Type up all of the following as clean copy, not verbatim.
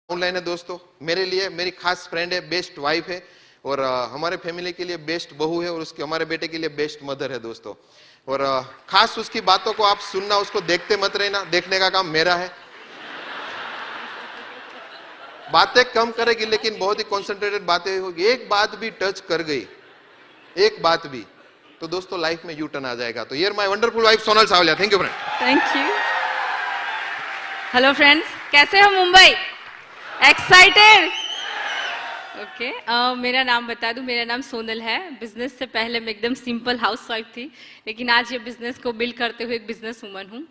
Online है दोस्तों, मेरे लिए मेरी खास फ्रेंड है, बेस्ट वाइफ है, और हमारे फैमिली के लिए बेस्ट बहू है, और उसके हमारे बेटे के लिए बेस्ट मदर है दोस्तों। और खास उसकी बातों को आप सुनना, उसको देखते मत रहना, देखने का काम मेरा है। बातें कम करेगी लेकिन बहुत ही कॉन्सेंट्रेटेड बातें होगी। एक बात भी टच कर गई, एक बात भी, तो दोस्तों लाइफ में यू टर्न आ जाएगा। तो here my wonderful wife Sonal Savaliya. Thank you friend. Thank you. Hello friends, कैसे हो मुंबई? एक्साइटेड? ओके, मेरा नाम बता दूं, मेरा नाम सोनल है। बिजनेस से पहले मैं एकदम सिंपल हाउसवाइफ थी, लेकिन आज ये बिजनेस को बिल्ड करते हुए एक बिजनेस वूमन हूँ।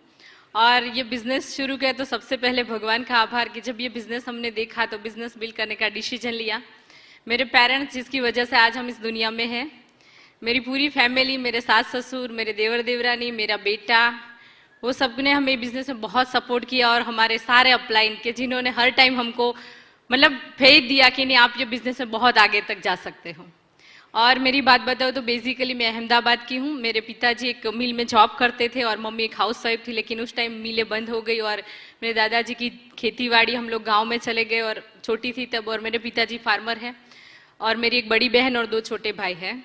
और ये बिजनेस शुरू किया तो सबसे पहले भगवान का आभार कि जब ये बिजनेस हमने देखा तो बिजनेस बिल्ड करने का डिसीजन लिया। मेरे पेरेंट्स जिसकी वजह से आज हम इस दुनिया में हैं, मेरी पूरी फैमिली, मेरे सास ससुर, मेरे देवर देवरानी, मेरा बेटा, वो सब ने हमें बिजनेस में बहुत सपोर्ट किया। और हमारे सारे अपलाइन के जिन्होंने हर टाइम हमको मतलब फेथ दिया कि नहीं आप ये बिजनेस में बहुत आगे तक जा सकते हो। और मेरी बात बताओ तो बेसिकली मैं अहमदाबाद की हूँ। मेरे पिताजी एक मिल में जॉब करते थे और मम्मी एक हाउस वाइफ थी, लेकिन उस टाइम मिलें बंद हो गई और मेरे दादाजी की खेतीबाड़ी, हम लोग गाँव में चले गए और छोटी थी तब। और मेरे पिताजी फार्मर हैं और मेरी एक बड़ी बहन और 2 छोटे भाई हैं।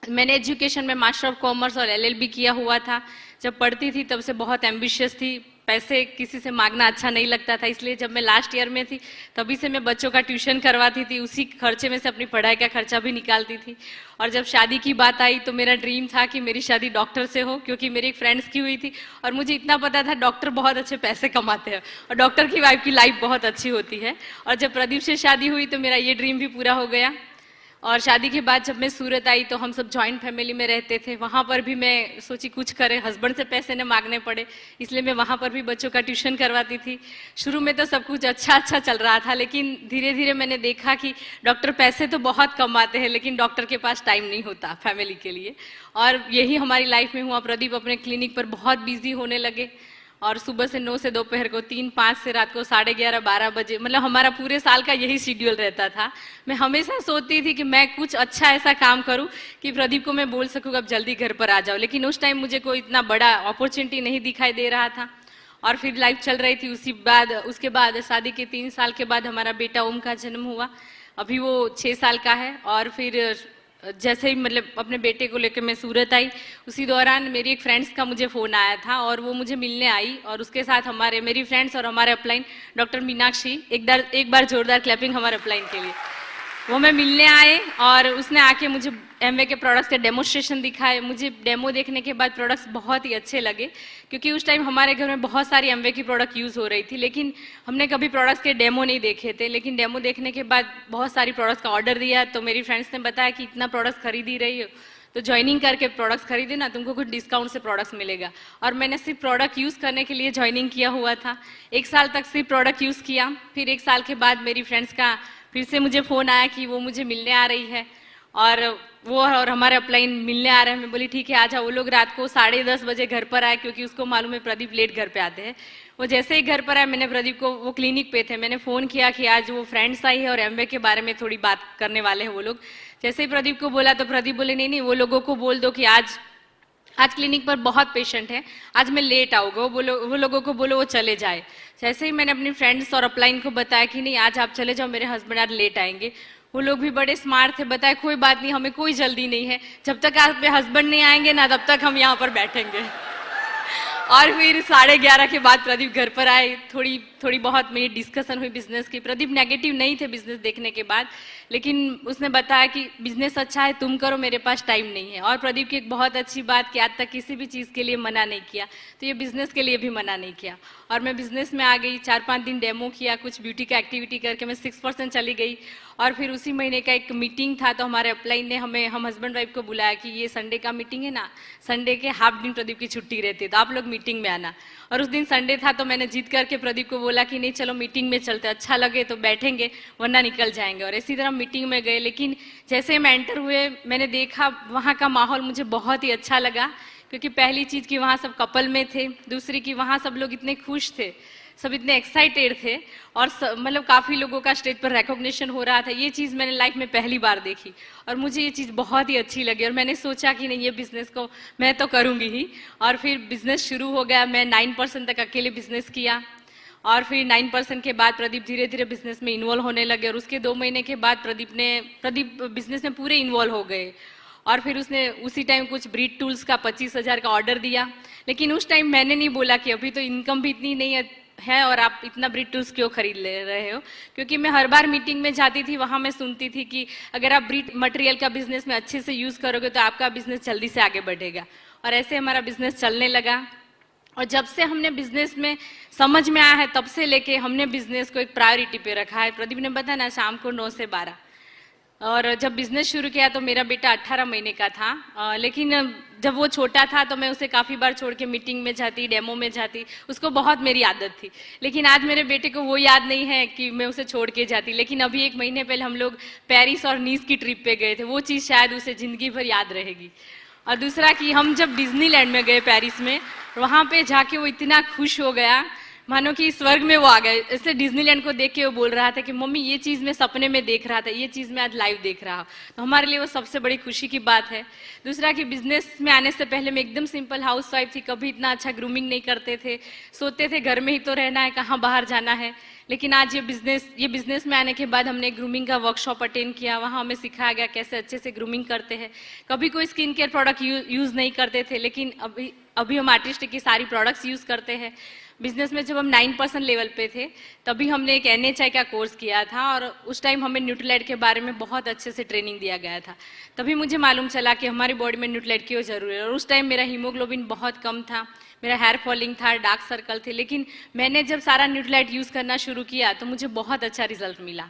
मैंने एजुकेशन में मास्टर ऑफ कॉमर्स और LLB किया हुआ था। जब पढ़ती थी तब से बहुत एम्बिशियस थी, पैसे किसी से मांगना अच्छा नहीं लगता था, इसलिए जब मैं लास्ट ईयर में थी तभी से मैं बच्चों का ट्यूशन करवाती थी, उसी खर्चे में से अपनी पढ़ाई का खर्चा भी निकालती थी। और जब शादी की बात आई तो मेरा ड्रीम था कि मेरी शादी डॉक्टर से हो, क्योंकि मेरी एक फ्रेंड्स की हुई थी और मुझे इतना पता था डॉक्टर बहुत अच्छे पैसे कमाते हैं और डॉक्टर की वाइफ की लाइफ बहुत अच्छी होती है। और जब प्रदीप से शादी हुई तो मेरा ये ड्रीम भी पूरा हो गया। और शादी के बाद जब मैं सूरत आई तो हम सब जॉइंट फैमिली में रहते थे। वहाँ पर भी मैं सोची कुछ करें, हस्बैंड से पैसे न मांगने पड़े, इसलिए मैं वहाँ पर भी बच्चों का ट्यूशन करवाती थी। शुरू में तो सब कुछ अच्छा चल रहा था, लेकिन धीरे धीरे मैंने देखा कि डॉक्टर पैसे तो बहुत कमाते हैं लेकिन डॉक्टर के पास टाइम नहीं होता फैमिली के लिए। और यही हमारी लाइफ में हुआ। प्रदीप अपने क्लिनिक पर बहुत बिजी होने लगे और सुबह से 9 से दोपहर को 3, 5 से रात को 11:30, 12 बजे, मतलब हमारा पूरे साल का यही शेड्यूल रहता था। मैं हमेशा सोचती थी कि मैं कुछ अच्छा ऐसा काम करूं कि प्रदीप को मैं बोल सकूं अब जल्दी घर पर आ जाओ, लेकिन उस टाइम मुझे कोई इतना बड़ा अपॉर्चुनिटी नहीं दिखाई दे रहा था। और फिर लाइफ चल रही थी। उसके बाद शादी के 3 साल के बाद हमारा बेटा ओम का जन्म हुआ। अभी वो 6 साल का है। और फिर जैसे ही मतलब अपने बेटे को लेकर मैं सूरत आई, उसी दौरान मेरी एक फ्रेंड्स का मुझे फ़ोन आया था और वो मुझे मिलने आई और उसके साथ मेरी फ्रेंड्स और हमारे अपलाइन डॉक्टर मीनाक्षी, एक बार जोरदार क्लैपिंग हमारे अपलाइन के लिए। वो मैं मिलने आए और उसने आके मुझे एमवे के प्रोडक्ट्स के डेमोस्ट्रेशन दिखाए। मुझे डेमो देखने के बाद प्रोडक्ट्स बहुत ही अच्छे लगे, क्योंकि उस टाइम हमारे घर में बहुत सारी एमवे की प्रोडक्ट यूज़ हो रही थी, लेकिन हमने कभी प्रोडक्ट्स के डेमो नहीं देखे थे। लेकिन डेमो देखने के बाद बहुत सारी प्रोडक्ट्स का ऑर्डर दिया, तो मेरी फ्रेंड्स ने बताया कि इतना प्रोडक्ट्स खरीद ही रही हो तो ज्वाइनिंग करके प्रोडक्ट्स खरीदे ना, तुमको कुछ डिस्काउंट से प्रोडक्ट्स मिलेगा। और मैंने सिर्फ प्रोडक्ट यूज़ करने के लिए ज्वाइनिंग किया हुआ था। 1 साल तक सिर्फ प्रोडक्ट यूज़ किया। फिर 1 साल के बाद मेरी फ्रेंड्स का फिर से मुझे फ़ोन आया कि वो मुझे मिलने आ रही है और वो और हमारे अपलाइन मिलने आ रहे हैं। मैं बोली ठीक है आ जाओ। वो लोग रात को 10:30 बजे घर पर आए, क्योंकि उसको मालूम है प्रदीप लेट घर पे आते हैं। वो जैसे ही घर पर आए, मैंने प्रदीप को, वो क्लिनिक पे थे, मैंने फ़ोन किया कि आज वो फ्रेंड्स आई है और एमवे के बारे में थोड़ी बात करने वाले हैं वो लोग। जैसे ही प्रदीप को बोला तो प्रदीप बोले नहीं नहीं, वो लोगों को बोल दो कि आज क्लिनिक पर बहुत पेशेंट है, आज मैं लेट आऊँगा, वो लोगों को बोलो वो चले जाए। जैसे ही मैंने अपनी फ्रेंड्स और अपलाइन को बताया कि नहीं आज आप चले जाओ, मेरे हस्बैंड आज लेट आएंगे, वो लोग भी बड़े स्मार्ट थे, बताए कोई बात नहीं, हमें कोई जल्दी नहीं है, जब तक आपके हस्बैंड नहीं आएंगे ना तब तक हम यहाँ पर बैठेंगे। और फिर 11:30 के बाद प्रदीप घर पर आए। थोड़ी बहुत मेरी डिस्कशन हुई बिजनेस की। प्रदीप नेगेटिव नहीं थे बिजनेस देखने के बाद, लेकिन उसने बताया कि बिजनेस अच्छा है, तुम करो, मेरे पास टाइम नहीं है। और प्रदीप की एक बहुत अच्छी बात कि आज तक किसी भी चीज़ के लिए मना नहीं किया, तो ये बिजनेस के लिए भी मना नहीं किया। और मैं बिजनेस में आ गई, 4-5 दिन डेमो किया, कुछ ब्यूटी का एक्टिविटी करके मैं 6% चली गई। और फिर उसी महीने का एक मीटिंग था, तो हमारे अपलाइन ने हम हस्बैंड वाइफ को बुलाया कि ये संडे का मीटिंग है ना, संडे के हाफ दिन प्रदीप की छुट्टी रहती है तो आप लोग मीटिंग में आना। और उस दिन संडे था तो मैंने जीत करके प्रदीप को बोला कि नहीं चलो मीटिंग में चलते, अच्छा लगे तो बैठेंगे वरना निकल जाएंगे। और इसी तरह मीटिंग में गए। लेकिन जैसे हम एंटर हुए, मैंने देखा वहाँ का माहौल मुझे बहुत ही अच्छा लगा, क्योंकि पहली चीज़ कि वहाँ सब कपल में थे, दूसरी कि वहाँ सब लोग इतने खुश थे, सब इतने एक्साइटेड थे और मतलब काफ़ी लोगों का स्टेज पर रिकॉग्निशन हो रहा था। ये चीज़ मैंने लाइफ में पहली बार देखी और मुझे ये चीज़ बहुत ही अच्छी लगी और मैंने सोचा कि नहीं ये बिज़नेस को मैं तो करूँगी ही। और फिर बिज़नेस शुरू हो गया। मैं 9% तक अकेले बिज़नेस किया और फिर 9% के बाद प्रदीप धीरे धीरे बिजनेस में इन्वॉल्व होने लगे और उसके 2 महीने के बाद प्रदीप बिजनेस में पूरे इन्वॉल्व हो गए। और फिर उसने उसी टाइम कुछ ब्रीड टूल्स का 25,000 का ऑर्डर दिया। लेकिन उस टाइम मैंने नहीं बोला कि अभी तो इनकम भी इतनी नहीं है और आप इतना ब्रीड टूल्स क्यों खरीद ले रहे हो, क्योंकि मैं हर बार मीटिंग में जाती थी, वहाँ मैं सुनती थी कि अगर आप ब्रीड मटेरियल का बिजनेस में अच्छे से यूज़ करोगे तो आपका बिजनेस जल्दी से आगे बढ़ेगा। और ऐसे हमारा बिजनेस चलने लगा। और जब से हमने बिजनेस में समझ में आया है तब से लेके हमने बिजनेस को एक प्रायोरिटी पे रखा है। प्रदीप ने बताया ना, शाम को 9 से 12। और जब बिजनेस शुरू किया तो मेरा बेटा 18 महीने का था, लेकिन जब वो छोटा था तो मैं उसे काफ़ी बार छोड़ के मीटिंग में जाती, डेमो में जाती, उसको बहुत मेरी आदत थी। लेकिन आज मेरे बेटे को वो याद नहीं है कि मैं उसे छोड़ के जाती। लेकिन अभी 1 महीने पहले हम लोग पेरिस और नीस की ट्रिप पे गए थे, वो चीज़ शायद उसे ज़िंदगी भर याद रहेगी। और दूसरा कि हम जब डिज्नीलैंड में गए पेरिस में, वहाँ पे जाके वो इतना खुश हो गया मानो कि स्वर्ग में वो आ गए। इसलिए डिज्नीलैंड को देख के वो बोल रहा था कि मम्मी ये चीज़ मैं सपने में देख रहा था, ये चीज़ मैं आज लाइव देख रहा हूँ। तो हमारे लिए वो सबसे बड़ी खुशी की बात है। दूसरा कि बिजनेस में आने से पहले मैं एकदम सिंपल हाउसवाइफ थी, कभी इतना अच्छा ग्रूमिंग नहीं करते थे, सोते थे घर में ही तो रहना है, कहाँ बाहर जाना है। लेकिन आज ये बिजनेस में आने के बाद हमने ग्रूमिंग का वर्कशॉप अटेंड किया, वहाँ हमें सिखाया गया कैसे अच्छे से ग्रूमिंग करते हैं। कभी कोई स्किन केयर प्रोडक्ट यूज़ नहीं करते थे, लेकिन अभी हम आर्टिस्ट की सारी प्रोडक्ट्स यूज़ करते हैं। बिजनेस में जब हम 9% लेवल पे थे तभी हमने एक NHI का कोर्स किया था और उस टाइम हमें न्यूट्रीलाइट के बारे में बहुत अच्छे से ट्रेनिंग दिया गया था। तभी मुझे मालूम चला कि हमारी बॉडी में न्यूट्रीलाइट क्यों जरूरी है। और उस टाइम मेरा हीमोग्लोबिन बहुत कम था, मेरा हेयर फॉलिंग था, डार्क सर्कल थे। लेकिन मैंने जब सारा न्यूट्रीलाइट यूज़ करना शुरू किया तो मुझे बहुत अच्छा रिजल्ट मिला।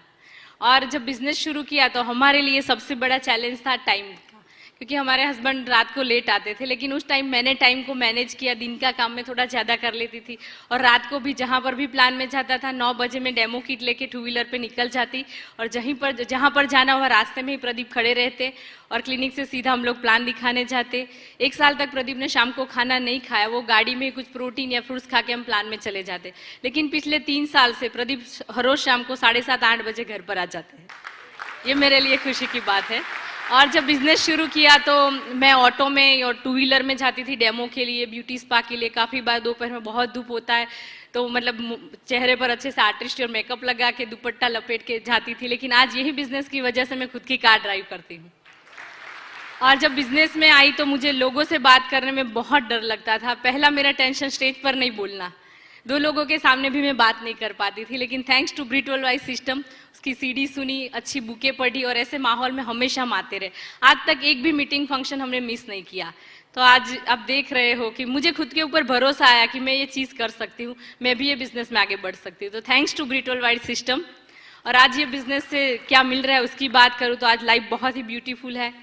और जब बिजनेस शुरू किया तो हमारे लिए सबसे बड़ा चैलेंज था टाइम, क्योंकि हमारे हस्बैंड रात को लेट आते थे। लेकिन उस टाइम मैंने टाइम को मैनेज किया, दिन का काम में थोड़ा ज़्यादा कर लेती थी और रात को भी जहाँ पर भी प्लान में जाता था 9 बजे मैं डेमो किट लेके 2 व्हीलर पे निकल जाती और जहाँ पर जाना हुआ रास्ते में ही प्रदीप खड़े रहते और क्लिनिक से सीधा हम लोग प्लान दिखाने जाते। 1 साल तक प्रदीप ने शाम को खाना नहीं खाया, वो गाड़ी में कुछ प्रोटीन या फ्रूट्स खा के हम प्लान में चले जाते। लेकिन पिछले 3 साल से प्रदीप हर रोज शाम को 7:30-8 बजे घर पर आ जाते हैं। ये मेरे लिए खुशी की बात है। और जब बिजनेस शुरू किया तो मैं ऑटो में और 2 व्हीलर में जाती थी डेमो के लिए, ब्यूटी स्पा के लिए। काफ़ी बार दोपहर में बहुत धूप होता है तो मतलब चेहरे पर अच्छे से आर्टिस्ट और मेकअप लगा के दुपट्टा लपेट के जाती थी। लेकिन आज यही बिजनेस की वजह से मैं खुद की कार ड्राइव करती हूँ। और जब बिजनेस में आई तो मुझे लोगों से बात करने में बहुत डर लगता था। पहला मेरा टेंशन स्टेज पर नहीं बोलना, 2 लोगों के सामने भी मैं बात नहीं कर पाती थी। लेकिन थैंक्स टू ब्रिटवेल वाइज सिस्टम, उसकी सीडी सुनी, अच्छी बुकें पढ़ी और ऐसे माहौल में हमेशा हम आते रहे। आज तक एक भी मीटिंग फंक्शन हमने मिस नहीं किया। तो आज आप देख रहे हो कि मुझे खुद के ऊपर भरोसा आया कि मैं ये चीज़ कर सकती हूँ, मैं भी ये बिजनेस में आगे बढ़ सकती हूँ। तो थैंक्स टू ब्रिटवेल वाइज सिस्टम। और आज ये बिजनेस से क्या मिल रहा है उसकी बात करूँ तो आज लाइफ बहुत ही ब्यूटीफुल है।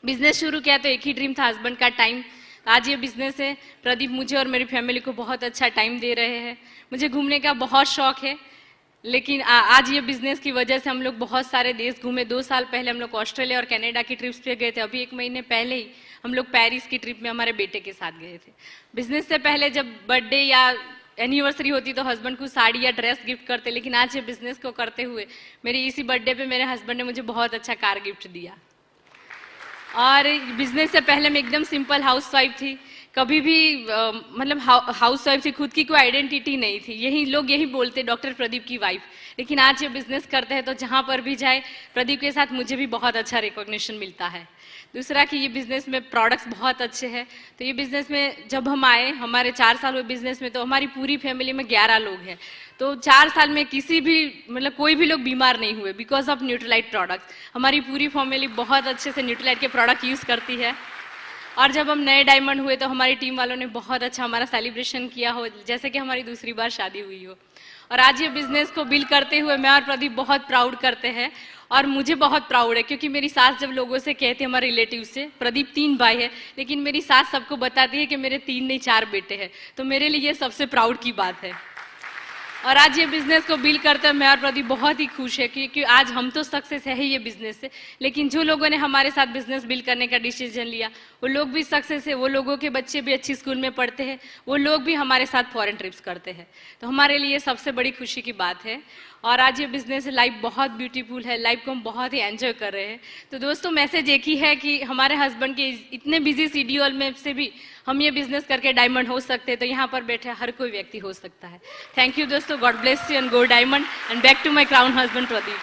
बिजनेस शुरू किया तो एक ही ड्रीम था, हस्बैंड का टाइम। आज ये बिजनेस है, प्रदीप मुझे और मेरी फैमिली को बहुत अच्छा टाइम दे रहे हैं। मुझे घूमने का बहुत शौक है, लेकिन आज ये बिजनेस की वजह से हम लोग बहुत सारे देश घूमे। 2 साल पहले हम लोग ऑस्ट्रेलिया और कनाडा की ट्रिप्स पे गए थे। अभी 1 महीने पहले ही हम लोग पेरिस की ट्रिप में हमारे बेटे के साथ गए थे। बिजनेस से पहले जब बर्थडे या एनिवर्सरी होती तो हस्बैंड को साड़ी या ड्रेस गिफ्ट करते, लेकिन आज ये बिजनेस को करते हुए मेरी इसी बर्थडे पे मेरे हस्बैंड ने मुझे बहुत अच्छा कार गिफ्ट दिया। और बिजनेस से पहले मैं एकदम सिंपल हाउसवाइफ थी, कभी भी मतलब हाउसवाइफ थी, खुद की कोई आइडेंटिटी नहीं थी। लोग यही बोलते डॉक्टर प्रदीप की वाइफ। लेकिन आज ये बिजनेस करते हैं तो जहाँ पर भी जाए प्रदीप के साथ मुझे भी बहुत अच्छा रिकॉग्निशन मिलता है। दूसरा कि ये बिजनेस में प्रोडक्ट्स बहुत अच्छे हैं। तो ये बिजनेस में जब हम आए, हमारे 4 साल हुए बिजनेस में, तो हमारी पूरी फैमिली में 11 लोग हैं। तो 4 साल में किसी भी मतलब कोई भी लोग बीमार नहीं हुए बिकॉज ऑफ न्यूट्रीलाइट प्रोडक्ट्स। हमारी पूरी फैमिली बहुत अच्छे से न्यूट्रीलाइट के प्रोडक्ट यूज़ करती है। और जब हम नए डायमंड हुए तो हमारी टीम वालों ने बहुत अच्छा हमारा सेलिब्रेशन किया हो, जैसे कि हमारी दूसरी बार शादी हुई हो। और आज ये बिजनेस को बिल्ड करते हुए मैं और प्रदीप बहुत प्राउड करते हैं। और मुझे बहुत प्राउड है क्योंकि मेरी सास जब लोगों से कहती है, हमारे रिलेटिव से, प्रदीप 3 भाई है, लेकिन मेरी सास सबको बताती है कि मेरे 3 नहीं 4 बेटे हैं। तो मेरे लिए ये सबसे प्राउड की बात है। और आज ये बिजनेस को बिल्ड करते हुए मैं और प्रदीप बहुत ही खुश है क्योंकि आज हम तो सक्सेस है ही ये बिजनेस से, लेकिन जो लोगों ने हमारे साथ बिजनेस बिल्ड करने का डिसीजन लिया वो लोग भी सक्सेस है, वो लोगों के बच्चे भी अच्छी स्कूल में पढ़ते हैं, वो लोग भी हमारे साथ फॉरेन ट्रिप्स करते हैं। तो हमारे लिए सबसे बड़ी खुशी की बात है। और आज ये बिजनेस लाइफ बहुत ब्यूटीफुल है, लाइफ को हम बहुत ही एंजॉय कर रहे हैं। तो दोस्तों मैसेज एक ही है कि हमारे हस्बैंड के इतने बिजी शेड्यूल में से भी हम ये बिजनेस करके डायमंड हो सकते हैं, तो यहाँ पर बैठे हर कोई व्यक्ति हो सकता है। थैंक यू दोस्तों, God bless you and go diamond and back to my crown husband Pradeep.